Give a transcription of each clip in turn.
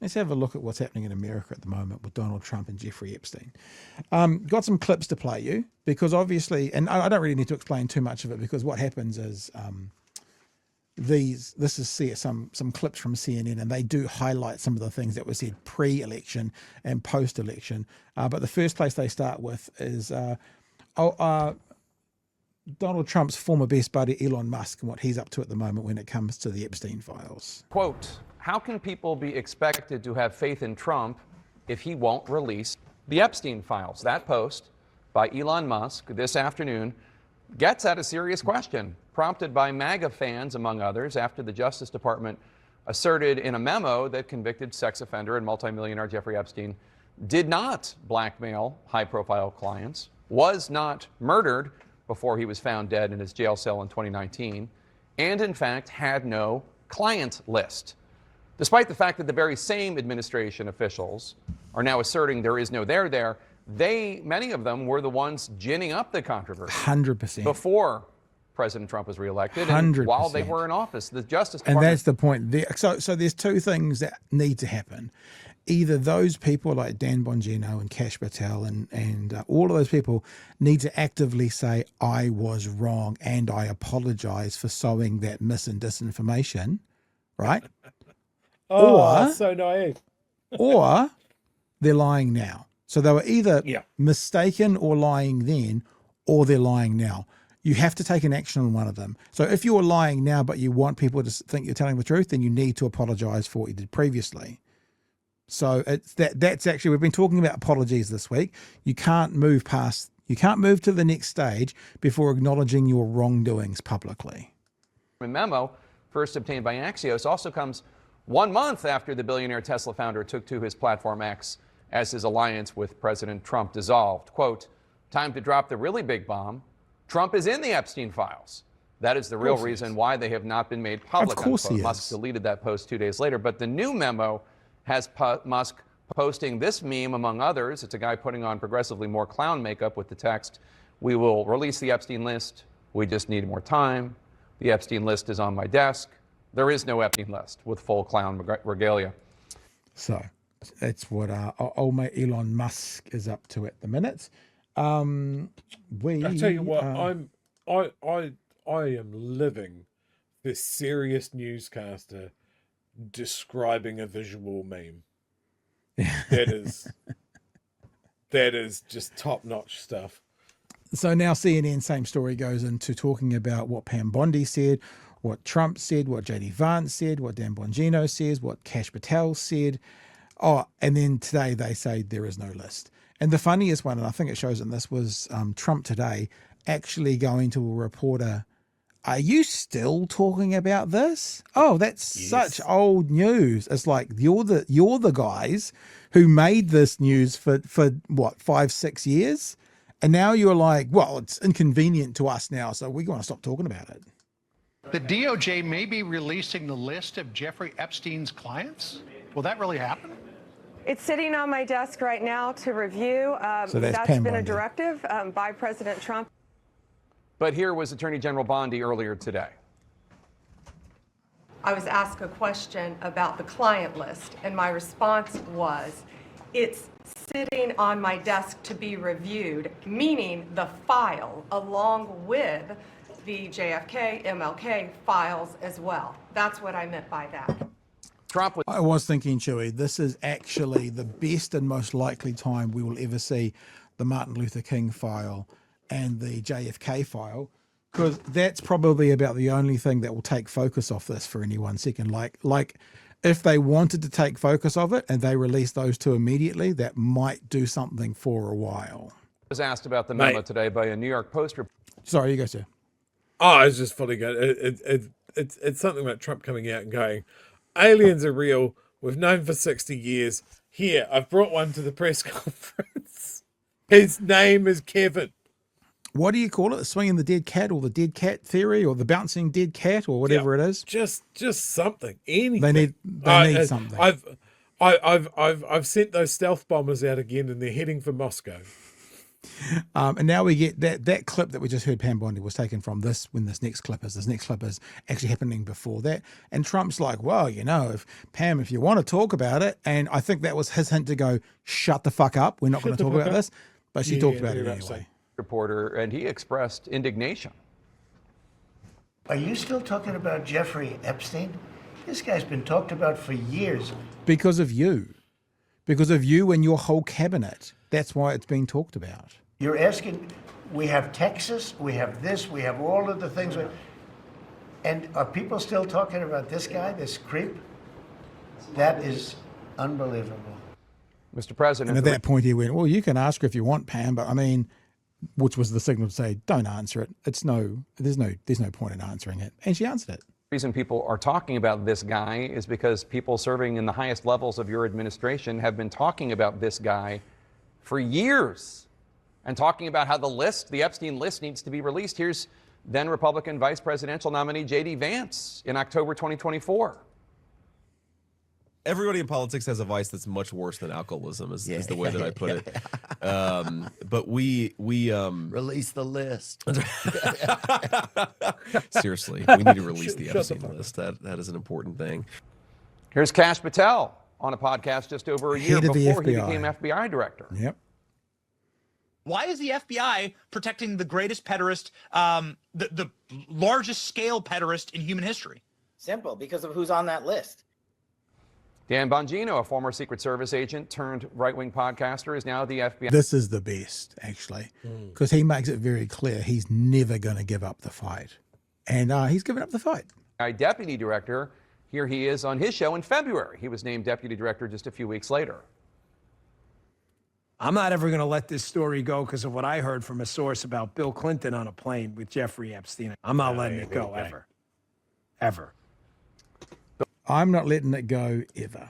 Let's have a look at what's happening in America at the moment with Donald Trump and Jeffrey Epstein. Got some clips to play you because obviously, and I don't really need to explain too much of it because what happens is this is some clips from CNN, and they do highlight some of the things that were said pre-election and post-election. But the first place they start with is Donald Trump's former best buddy Elon Musk and what he's up to at the moment when it comes to the Epstein files. Quote, how can people be expected to have faith in Trump if he won't release the Epstein files? That post by Elon Musk this afternoon gets at a serious question, prompted by MAGA fans, among others, after the Justice Department asserted in a memo that convicted sex offender and multimillionaire Jeffrey Epstein did not blackmail high-profile clients, was not murdered before he was found dead in his jail cell in 2019, and in fact had no client list. Despite the fact that the very same administration officials are now asserting there is no there, many of them were the ones ginning up the controversy. 100%. Before President Trump was reelected 100%. and while they were in office. The Justice Department. And that's the point. So there's two things that need to happen. Either those people like Dan Bongino and Kash Patel and all of those people need to actively say, I was wrong and I apologize for sowing that mis and disinformation, right? Oh, so naive. Or they're lying now. So they were either mistaken or lying then, or they're lying now. You have to take an action on one of them. So if you're lying now, but you want people to think you're telling the truth, then you need to apologize for what you did previously. So it's that's actually, we've been talking about apologies this week. You can't move to the next stage before acknowledging your wrongdoings publicly. The memo, first obtained by Axios, also comes 1 month after the billionaire Tesla founder took to his platform X as his alliance with President Trump dissolved. Quote, time to drop the really big bomb. Trump is in the Epstein files. That is the real reason why they have not been made public. Of course he is. Musk deleted that post 2 days later. But the new memo has Musk posting this meme, among others. It's a guy putting on progressively more clown makeup with the text, we will release the Epstein list. We just need more time. The Epstein list is on my desk. There is no Epstein list, with full clown regalia. So that's what old mate Elon Musk is up to at the minute. I tell you what, I am living this serious newscaster describing a visual meme. That is just top-notch stuff. So now CNN, same story, goes into talking about what Pam Bondi said, what Trump said, what JD Vance said, what Dan Bongino says, what Kash Patel said. Oh, and then today they say there is no list. And the funniest one, and I think it shows in this, was Trump today actually going to a reporter, are you still talking about this? Oh, that's such old news. It's like you're the guys who made this news for what, 5-6 years? And now you're like, well, it's inconvenient to us now, so we want to stop talking about it. The DOJ may be releasing the list of Jeffrey Epstein's clients. Will that really happen? It's sitting on my desk right now to review. So that's been Bondi. a directive by President Trump. But here was Attorney General Bondi earlier today. I was asked a question about the client list, and my response was, it's sitting on my desk to be reviewed, meaning the file along with the JFK, MLK files as well. That's what I meant by that. Trump was I was thinking, Chewie, this is actually the best and most likely time we will ever see the Martin Luther King file and the JFK file, because that's probably about the only thing that will take focus off this for any 1 second. Like if they wanted to take focus of it and they release those two immediately, that might do something for a while. was asked about the memo today by a New York Post reporter. Sorry, you go, sir. Oh, it's just fully good. It's something about Trump coming out and going, aliens are real. We've known for 60 years. Here, I've brought one to the press conference. His name is Kevin. What do you call it? Swinging the dead cat, or the dead cat theory, or the bouncing dead cat, or whatever it is? Just something. Anything. They need something. I've sent those stealth bombers out again, and they're heading for Moscow. And now we get that clip that we just heard Pam Bondi was taken from this, when this next clip is. This next clip is actually happening before that. And Trump's like, well, if you want to talk about it, and I think that was his hint to go, shut the fuck up. We're not going to talk about this. But she talked about it anyway. Reporter, and he expressed indignation. Are you still talking about Jeffrey Epstein? This guy's been talked about for years. Because of you. Because of you and your whole cabinet. That's why it's being talked about. You're asking, we have Texas, we have this, we have all of the things. And are people still talking about this guy, this creep? That is unbelievable. Mr. President. And at that point he went, well, you can ask her if you want, Pam, but I mean, which was the signal to say, don't answer it. There's no point in answering it. And she answered it. The reason people are talking about this guy is because people serving in the highest levels of your administration have been talking about this guy for years and talking about how the Epstein list needs to be released. Here's then Republican vice presidential nominee J.D. Vance in October 2024. Everybody in politics has a vice that's much worse than alcoholism, is the way that I put it. But we Release the list. Seriously, we need to release the Epstein list. That is an important thing. Here's Kash Patel on a podcast just over a year Head of the before he FBI. became FBI director. Yep. Why is the FBI protecting the greatest pederast, the largest scale pederast in human history? Simple, because of who's on that list. Dan Bongino, a former Secret Service agent turned right-wing podcaster, is now the FBI. This is the best, actually, because he makes it very clear he's never going to give up the fight. And he's given up the fight. Deputy director. Here he is on his show in February. He was named deputy director just a few weeks later. I'm not ever going to let this story go because of what I heard from a source about Bill Clinton on a plane with Jeffrey Epstein. I'm not letting it go ever. Ever. I'm not letting it go ever.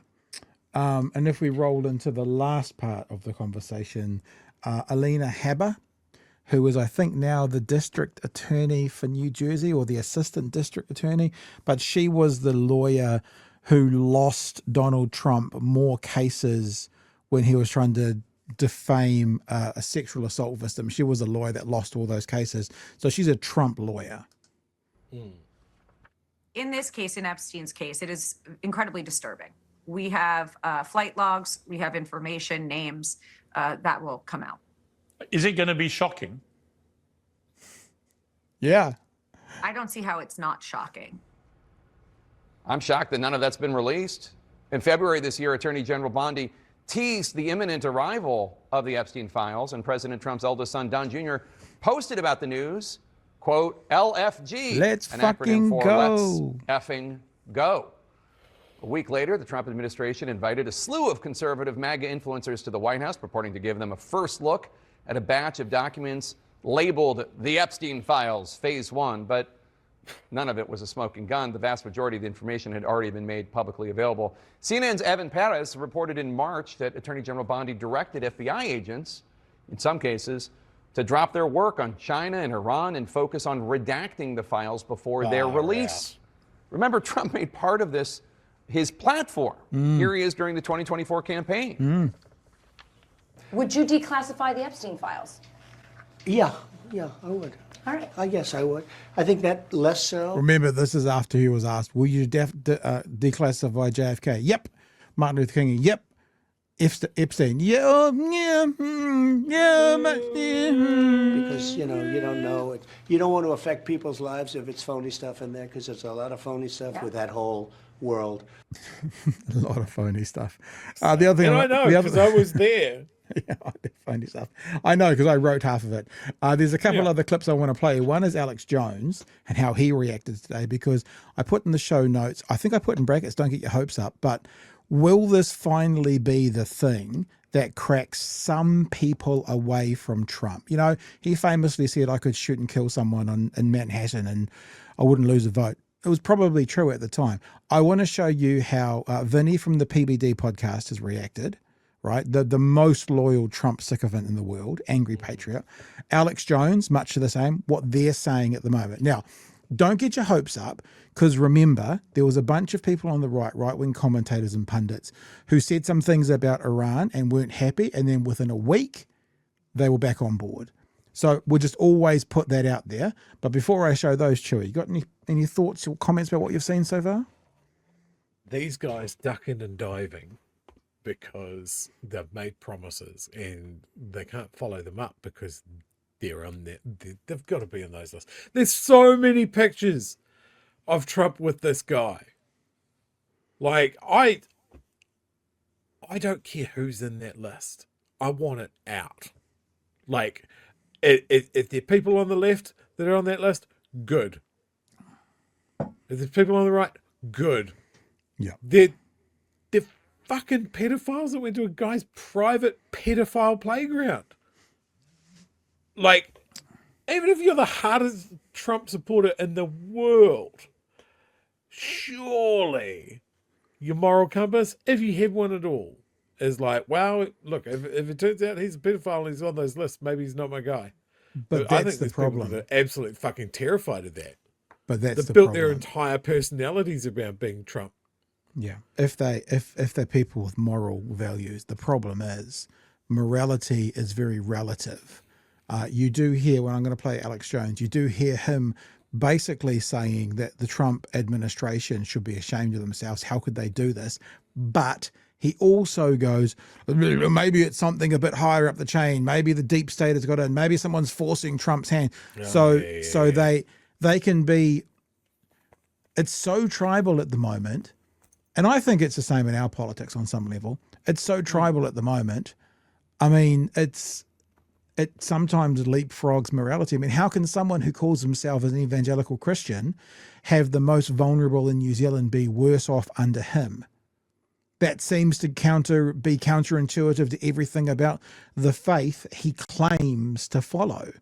And if we roll into the last part of the conversation, Alina Habba, who is, I think, now the district attorney for New Jersey, or the assistant district attorney, but she was the lawyer who lost Donald Trump more cases when he was trying to defame a sexual assault victim. She was a lawyer that lost all those cases. So she's a Trump lawyer. In this case, in Epstein's case, it is incredibly disturbing. We have flight logs, we have information, names that will come out. Is it going to be shocking? Yeah. I don't see how it's not shocking. I'm shocked that none of that's been released. In February this year, Attorney General Bondi teased the imminent arrival of the Epstein files, and President Trump's eldest son, Don Jr., posted about the news, quote, LFG, Let's an fucking acronym for go. Let's effing go. A week later, the Trump administration invited a slew of conservative MAGA influencers to the White House, purporting to give them a first look at a batch of documents labeled the Epstein files, phase 1, but none of it was a smoking gun. The vast majority of the information had already been made publicly available. CNN's Evan Perez reported in March that Attorney General Bondi directed FBI agents, in some cases, to drop their work on China and Iran and focus on redacting the files before their release. Remember, Trump made part of this his platform. Here he is during the 2024 campaign. Would you declassify the Epstein files? Yeah, I would. All right. I guess I would. I think that less so. Remember, this is after he was asked, will you declassify JFK? Yep. Martin Luther King? Yep. Epstein? Yeah. Because, you don't know it. You don't want to affect people's lives if it's phony stuff in there, because there's a lot of phony stuff with that whole world. A lot of phony stuff. The other thing, And I know, because I was there. Yeah, phony stuff. I know, because I wrote half of it. There's a couple other clips I want to play. One is Alex Jones and how he reacted today, because I put in the show notes, I think I put in brackets, don't get your hopes up, but will this finally be the thing that cracks some people away from Trump? He famously said, I could shoot and kill someone in Manhattan and I wouldn't lose a vote. It was probably true at the time. I want to show you how Vinny from the PBD podcast has reacted, right? The most loyal Trump sycophant in the world, angry patriot. Alex Jones, much to the same, what they're saying at the moment. Now, don't get your hopes up, because remember, there was a bunch of people on the right-wing commentators and pundits, who said some things about Iran and weren't happy, and then within a week, they were back on board. So we'll just always put that out there. But before I show those, Chewie, you got any thoughts or comments about what you've seen so far? These guys ducking and diving because they've made promises and they can't follow them up because they're on there. They've got to be in those lists. There's so many pictures of Trump with this guy. Like, I don't care who's in that list. I want it out. Like, if there are people on the left that are on that list, good. If there's people on the right, good. Yeah. They're fucking pedophiles that went to a guy's private pedophile playground. Like, even if you're the hardest Trump supporter in the world, surely your moral compass, if you have one at all, is like, well, look, if it turns out he's a pedophile and he's on those lists, maybe he's not my guy. But I that's think the problem. People that are absolutely fucking terrified of that. But that's They've the built problem. their entire personalities around being Trump. Yeah. If they're people with moral values, the problem is morality is very relative. You do hear, when I'm going to play Alex Jones, you do hear him basically saying that the Trump administration should be ashamed of themselves. How could they do this? But he also goes, maybe it's something a bit higher up the chain. Maybe the deep state has got in. Maybe someone's forcing Trump's hand. So they can be, it's so tribal at the moment. And I think it's the same in our politics on some level. It's so tribal at the moment. I mean, it sometimes leapfrogs morality. I mean, how can someone who calls himself an evangelical Christian have the most vulnerable in New Zealand be worse off under him? That seems to be counterintuitive to everything about the faith he claims to follow.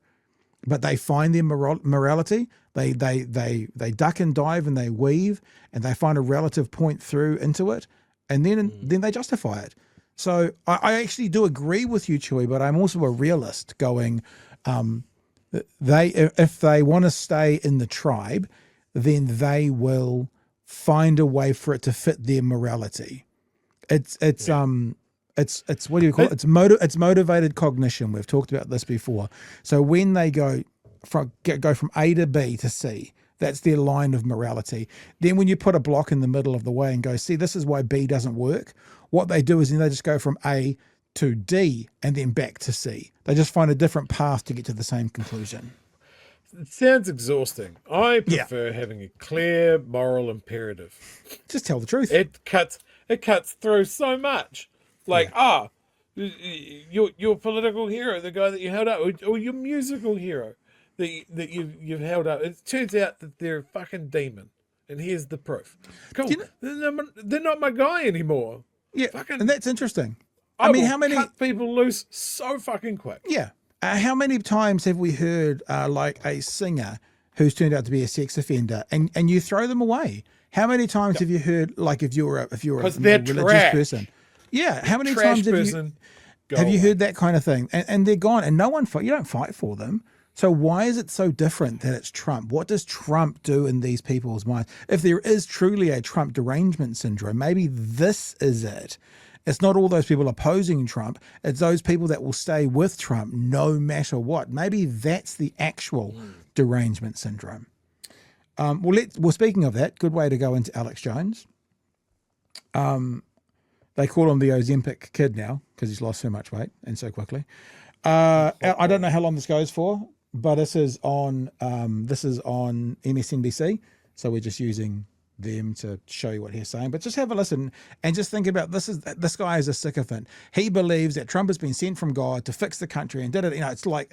But they find their morality, they duck and dive and they weave and they find a relative point through into it, and then they justify it. So I actually do agree with you, Chewie, but I'm also a realist going, if they want to stay in the tribe, then they will find a way for it to fit their morality. It's what do you call it? It's motivated cognition. We've talked about this before. So when they go from A to B to C, that's their line of morality. Then when you put a block in the middle of the way and go, see, this is why B doesn't work. What they do is then they just go from A to D and then back to C. They just find a different path to get to the same conclusion. It sounds exhausting. I prefer having a clear moral imperative. Just tell the truth. It cuts through so much. Like, your political hero, the guy that you held up, or your musical hero that you've held up. It turns out that they're a fucking demon. And here's the proof. Cool. They're not my guy anymore. Yeah, and that's interesting. I mean, how many cut people loose so fucking quick? Yeah. How many times have we heard like a singer who's turned out to be a sex offender, and you throw them away? How many times have you heard, like, if you're a religious person? Yeah. How many times have you heard that kind of thing? And they're gone, and you don't fight for them. So why is it so different that it's Trump? What does Trump do in these people's minds? If there is truly a Trump derangement syndrome, maybe this is it. It's not all those people opposing Trump. It's those people that will stay with Trump no matter what. Maybe that's the actual derangement syndrome. Well, speaking of that, good way to go into Alex Jones. They call him the Ozempic kid now because he's lost so much weight and so quickly. I don't know how long this goes for, but this is on MSNBC, so we're just using them to show you what he's saying. But just have a listen and just think about this guy is a sycophant. He believes that Trump has been sent from God to fix the country and did it. You know, it's like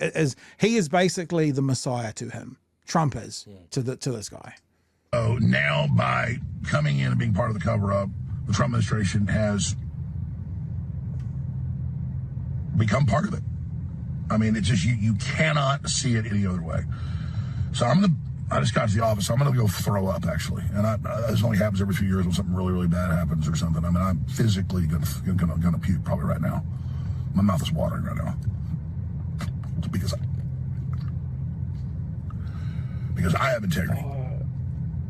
he is basically the Messiah to him. Trump is to this guy. So now, by coming in and being part of the cover-up, the Trump administration has become part of it. I mean, it's just you cannot see it any other way. So I just got to the office. So I'm going to go throw up, actually. And this only happens every few years when something really, really bad happens or something. I mean, I'm physically going to puke probably right now. My mouth is watering right now. Because I have integrity.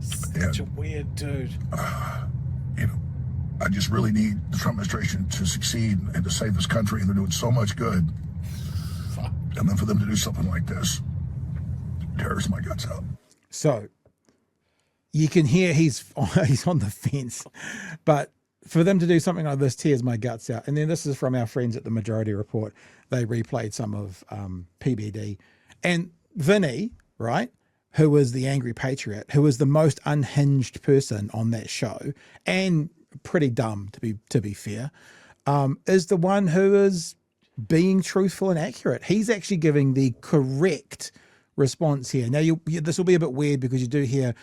Such a weird dude. I just really need the Trump administration to succeed and to save this country, and they're doing so much good. And then for them to do something like this tears my guts out. So you can hear he's on the fence, but for them to do something like this tears my guts out. And then this is from our friends at the Majority Report. They replayed some of PBD. And Vinny, right, who was the angry patriot, who was the most unhinged person on that show, and pretty dumb to be fair, is the one who is being truthful and accurate. He's actually giving the correct response here. Now, this will be a bit weird because you do hear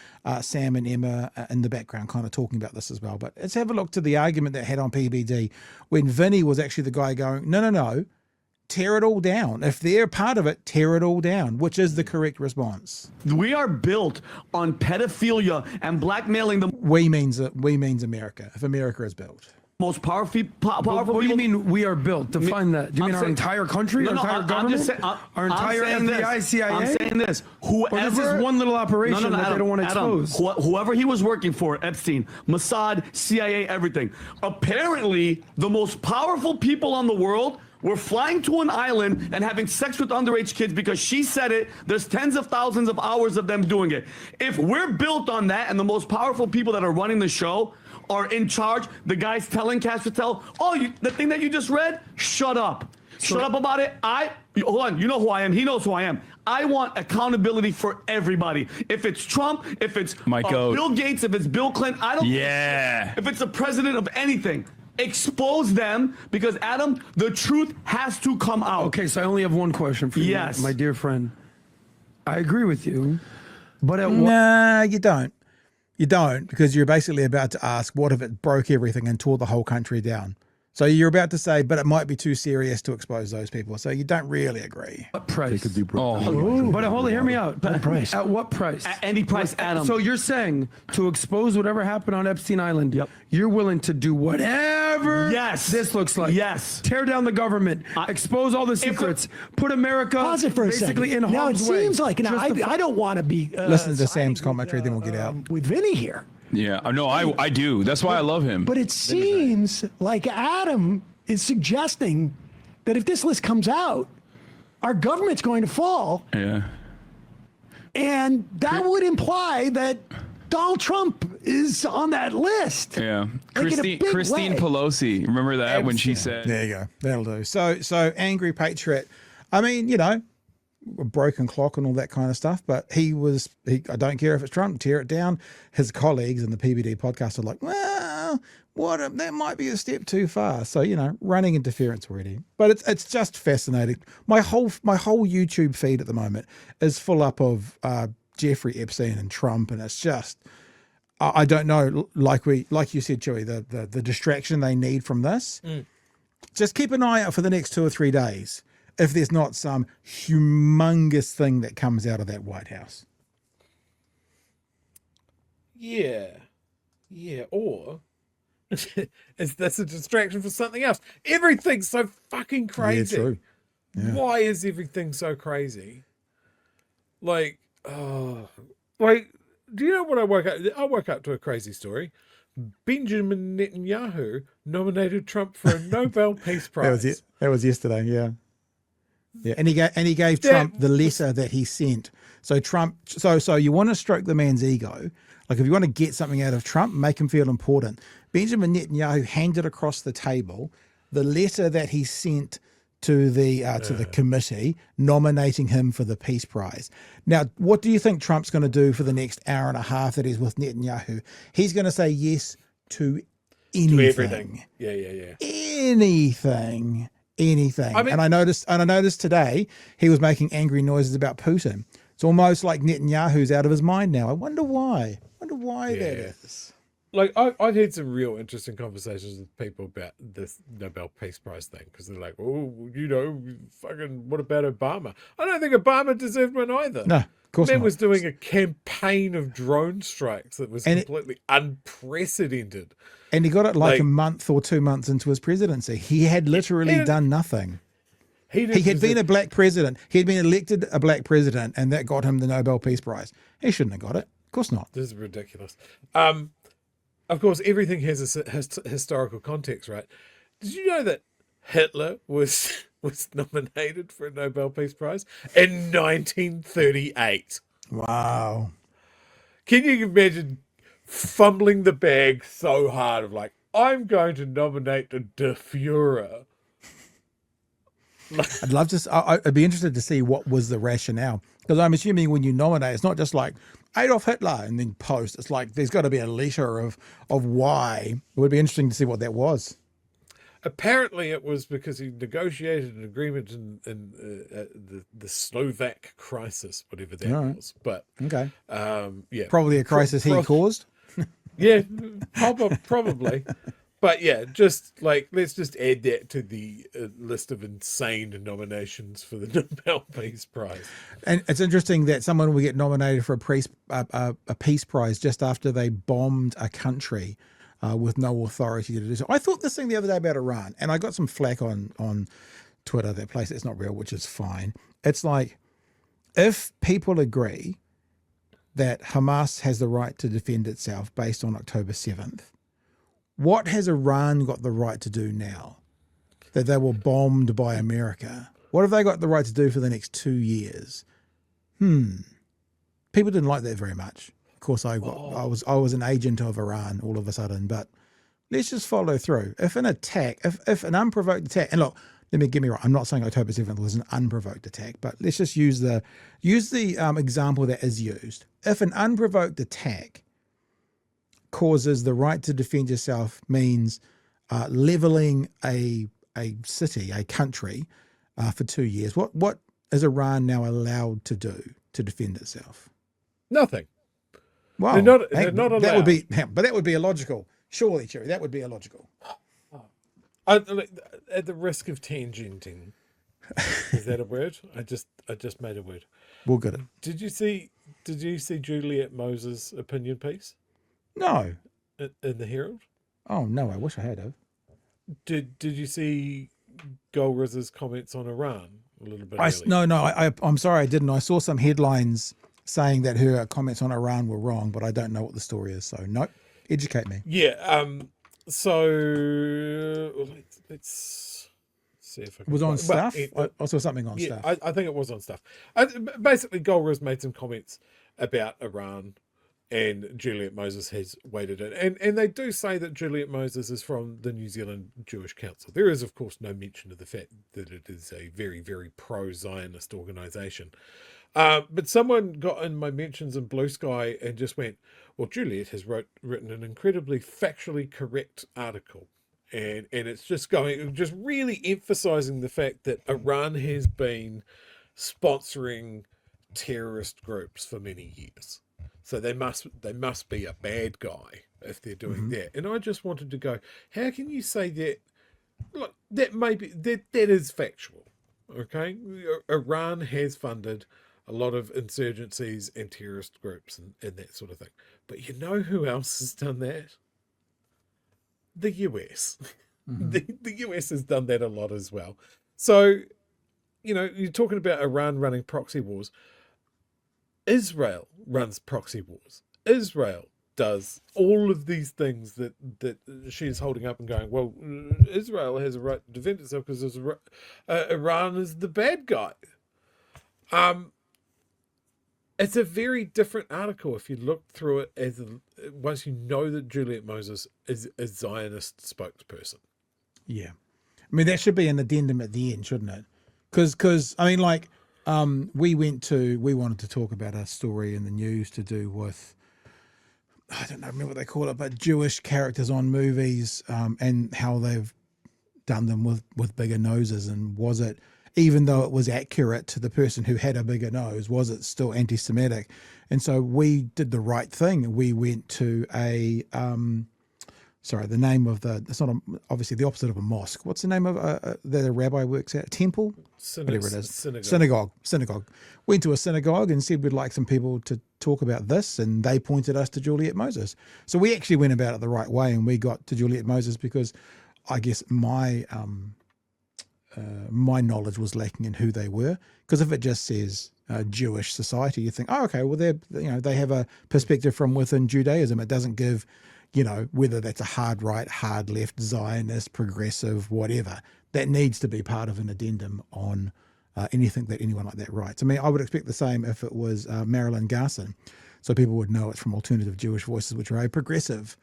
Sam and Emma in the background kind of talking about this as well. But let's have a look to the argument that had on PBD when Vinny was actually the guy going, no, tear it all down. If they're part of it, tear it all down, which is the correct response. We are built on pedophilia and blackmailing the We means America, if America is built. most powerful What do you mean we are built? Define that. Do you mean our entire country, our entire government, our entire FBI, CIA? I'm saying this. Whoever, or this is one little operation that they don't want to expose. Whoever he was working for, Epstein, Mossad, CIA, everything. Apparently, the most powerful people on the world were flying to an island and having sex with underage kids because she said it. There's tens of thousands of hours of them doing it. If we're built on that and the most powerful people that are running the show are in charge, the guy's telling Cash Patel, the thing that you just read, shut up. Shut up about it. Hold on, you know who I am. He knows who I am. I want accountability for everybody. If it's Trump, if it's Bill Gates, if it's Bill Clinton, I don't care. If it's the president of anything. Expose them because, Adam, the truth has to come out. Okay, so I only have one question for you, my dear friend. I agree with you, but at Nah, you don't. You don't, because you're basically about to ask, what if it broke everything and tore the whole country down? So you're about to say, but it might be too serious to expose those people. So you don't really agree. What price? They could be broke. But hold on, hear me out. What price? At what price? At any price, Adam. So you're saying to expose whatever happened on Epstein Island, you're willing to do whatever this looks like. Yes. Tear down the government, expose all the secrets, put America Pause it for a basically second. in Now, it harm's way. seems like, I don't want to be listen to Sam's commentary, then we'll get out. with Vinny here. Yeah, no, I do. That's why I love him. But it seems like Adam is suggesting that if this list comes out, our government's going to fall. Yeah. And that would imply that Donald Trump is on that list. Yeah. Like in a big Christine way. Pelosi. Remember that when she said. There you go. That'll do. So angry patriot. I mean, a broken clock and all that kind of stuff, but I don't care if it's Trump, tear it down. His colleagues in the PBD podcast are like, well, that might be a step too far. So, running interference already. But it's just fascinating. My whole YouTube feed at the moment is full up of Jeffrey Epstein and Trump, and it's just, I don't know, like you said, Chewie, the distraction they need from this. Just keep an eye out for the next 2 or 3 days if there's not some humongous thing that comes out of that White House. Yeah, or that's a distraction for something else. Everything's so fucking crazy. Yeah, true. Yeah. Why is everything so crazy? Do you know what I woke up? I woke up to a crazy story. Benjamin Netanyahu nominated Trump for a Nobel Peace Prize. That was yesterday. Yeah. Yeah, and he gave Trump the letter that he sent. So Trump, so you want to stroke the man's ego, like if you want to get something out of Trump, make him feel important. Benjamin Netanyahu handed across the table the letter that he sent to the committee nominating him for the Peace Prize. Now, what do you think Trump's going to do for the next hour and a half that he's with Netanyahu? He's going to say yes to anything. To everything. Yeah. Anything. I mean, and I noticed today he was making angry noises about Putin. It's almost like Netanyahu's out of his mind now. I wonder why. That is. Like I've had some real interesting conversations with people about this Nobel Peace Prize thing because they're like, fucking, what about Obama? I don't think Obama deserved one either. No, of course not. Man was doing a campaign of drone strikes that was completely unprecedented. And he got it like a month or 2 months into his presidency. He had literally done nothing. He had been a black president. He had been elected a black president, and that got him the Nobel Peace Prize. He shouldn't have got it. Of course not. This is ridiculous. Of course, everything has a historical context, right? Did you know that Hitler was was nominated for a Nobel Peace Prize in 1938. Wow. Can you imagine fumbling the bag so hard of like, I'm going to nominate the De Fuhrer? I'd love to. I'd be interested to see what was the rationale, because I'm assuming when you nominate, it's not just like Adolf Hitler and then post. It's like there's got to be a letter of why. It would be interesting to see what that was. Apparently, it was because he negotiated an agreement in the Slovak crisis, whatever that was. But okay, yeah, probably a crisis he caused. Yeah, probably. But yeah, just like, let's just add that to the list of insane nominations for the Nobel Peace Prize. And it's interesting that someone will get nominated for a peace prize just after they bombed a country with no authority to do so. I thought this thing the other day about Iran, and I got some flack on Twitter, that place that's not real, which is fine. It's like, if people agree that Hamas has the right to defend itself based on October 7th, what has Iran got the right to do now that they were bombed by America? What have they got the right to do for the next 2 years? People didn't like that very much. Of course, I was an agent of Iran all of a sudden, but let's just follow through. If an attack, if an unprovoked attack, and look, let me get me right, I'm not saying October 7th was an unprovoked attack, but let's just use the example that is used. If an unprovoked attack causes the right to defend yourself, means leveling a city, a country, for 2 years, what is Iran now allowed to do to defend itself? Nothing. Wow, they're not allowed. That would be, but that would be illogical. Surely, Chewie, that would be illogical. At the risk of tangenting, is that a word? I just made a word. We'll get it. Did you see Juliet Moses' opinion piece? No. In the Herald? Oh no, I wish I had have. Did you see Golriz's comments on Iran a little bit? I'm sorry, I didn't. I saw some headlines saying that her comments on Iran were wrong, but I don't know what the story is. So nope. Educate me. Yeah. So let's see if I can. It was on Stuff. Well, I saw something on yeah, Stuff. I think it was on Stuff. Basically, Golriz made some comments about Iran, and Juliet Moses has waded in. And they do say that Juliet Moses is from the New Zealand Jewish Council. There is, of course, no mention of the fact that it is a very, very pro-Zionist organisation. But someone got in my mentions in Blue Sky and just went, well, Juliet has written an incredibly factually correct article. And it's just really emphasising the fact that Iran has been sponsoring terrorist groups for many years. So they must be a bad guy if they're doing that. And I just wanted to go, how can you say that? Look, that is factual. Okay, Iran has funded a lot of insurgencies and terrorist groups and that sort of thing. But you know who else has done that? The US. The US has done that a lot as well. So, you're talking about Iran running proxy wars. Israel runs proxy wars. Israel does all of these things that she's holding up and going, well, Israel has a right to defend itself because Iran is the bad guy. It's a very different article if you look through it once you know that Juliet Moses is a Zionist spokesperson. Yeah. I mean, that should be an addendum at the end, shouldn't it? Because I mean, like, we wanted to talk about a story in the news to do with, I don't know, remember what they call it, but Jewish characters on movies, and how they've done them with bigger noses. And was it, even though it was accurate to the person who had a bigger nose, was it still anti-Semitic? And so we did the right thing. We went to the name of it's not obviously the opposite of a mosque. What's the name of that a rabbi works at? A temple? Whatever it is. Synagogue. Went to a synagogue and said we'd like some people to talk about this, and they pointed us to Juliet Moses. So we actually went about it the right way, and we got to Juliet Moses because I guess my knowledge was lacking in who they were. Because if it just says Jewish society, you think, oh, okay, well they have a perspective from within Judaism. It doesn't give, whether that's a hard right, hard left, Zionist, progressive, whatever. that needs to be part of an addendum on anything that anyone like that writes. I mean, I would expect the same if it was Marilyn Garson, so people would know it's from Alternative Jewish Voices, which are a progressive,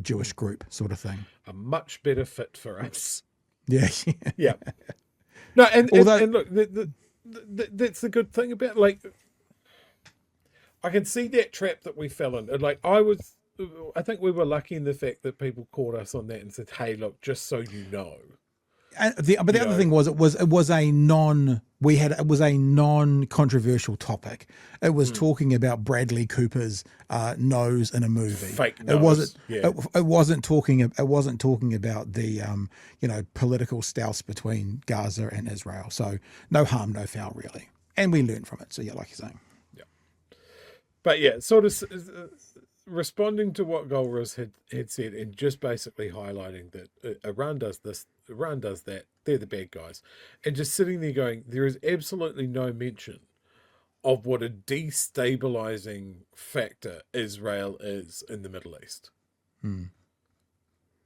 Jewish group sort of thing. A much better fit for us. Yeah. Yeah. No, and Although- look, that's the good thing about, like, I can see that trap that we fell in. Like, I think we were lucky in the fact that people caught us on that and said, "Hey, look, just so you know." And the other thing was it was a non-controversial topic. It was talking about Bradley Cooper's nose in a movie. Fake nose. It wasn't talking about the political stouts between Gaza and Israel. So no harm, no foul, really. And we learned from it. So yeah, like you're saying. Yeah. But yeah, sort of responding to what Golrus had said, and just basically highlighting that Iran does this, Iran does that, they're the bad guys, and just sitting there going, there is absolutely no mention of what a destabilizing factor Israel is in the Middle East.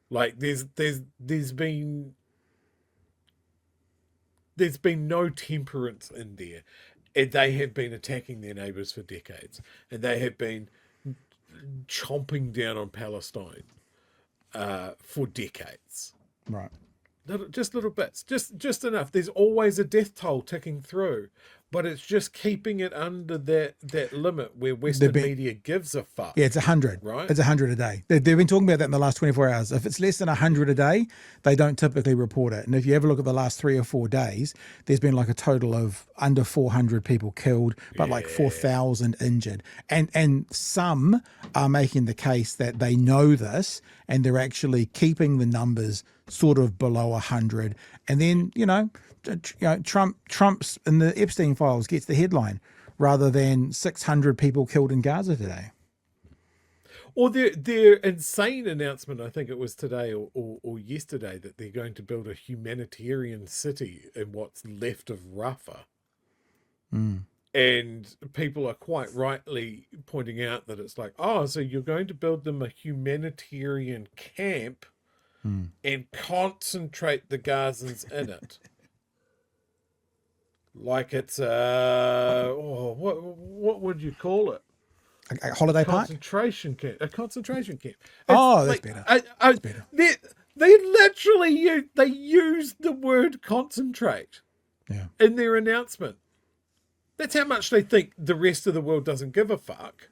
Like there's been no temperance in there, and they have been attacking their neighbors for decades, and they have been chomping down on Palestine for decades. Right. Just little bits, just enough. There's always a death toll ticking through, but it's just keeping it under that limit where Western media gives a fuck. Yeah, it's 100. Right? It's 100 a day. They've been talking about that in the last 24 hours. If it's less than 100 a day, they don't typically report it. And if you ever look at the last 3 or 4 days, there's been like a total of under 400 people killed, but like 4,000 injured. And some are making the case that they know this and they're actually keeping the numbers sort of below 100. And then, Trump's in the Epstein files gets the headline rather than 600 people killed in Gaza today. Or their insane announcement, I think it was today or yesterday, that they're going to build a humanitarian city in what's left of Rafah. And people are quite rightly pointing out that it's like, oh, so you're going to build them a humanitarian camp and concentrate the Gazans in it. Like it's what would you call it? A holiday park? Concentration camp. A concentration camp. Oh, that's better. That's better. They literally used the word concentrate in their announcement. That's how much they think the rest of the world doesn't give a fuck.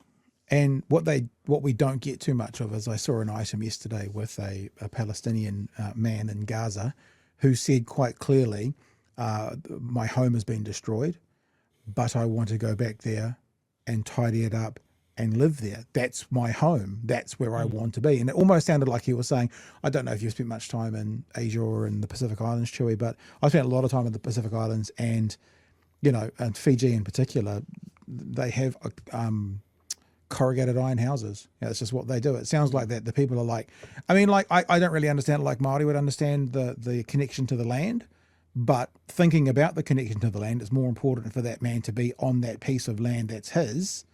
And what we don't get too much of is I saw an item yesterday with a Palestinian man in Gaza who said quite clearly, my home has been destroyed, but I want to go back there and tidy it up and live there. That's my home. That's where I want to be. And it almost sounded like he was saying, I don't know if you've spent much time in Asia or in the Pacific Islands, Chewie, but I spent a lot of time in the Pacific Islands, and and Fiji in particular, they have corrugated iron houses. It's just what they do. It sounds like that. The people are like, I don't really understand it like Māori would understand the connection to the land, but thinking about the connection to the land is more important for that man to be on that piece of land that's his,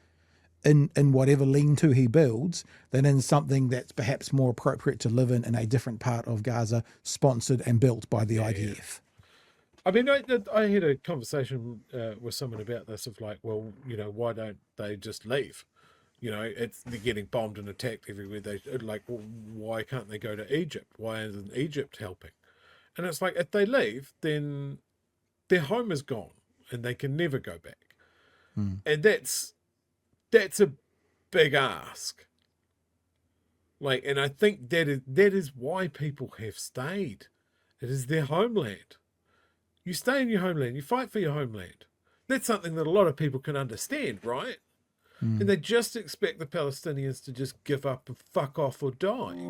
in whatever lean-to he builds, than in something that's perhaps more appropriate to live in a different part of Gaza, sponsored and built by the IDF. I mean, I had a conversation with someone about this of like, well, why don't they just leave? They're getting bombed and attacked everywhere. They like, well, why can't they go to Egypt? Why isn't Egypt helping? And it's like, if they leave, then their home is gone and they can never go back. And that's a big ask. Like, and I think that is why people have stayed. It is their homeland. You stay in your homeland. You fight for your homeland. That's something that a lot of people can understand, right? And they just expect the Palestinians to just give up and fuck off or die.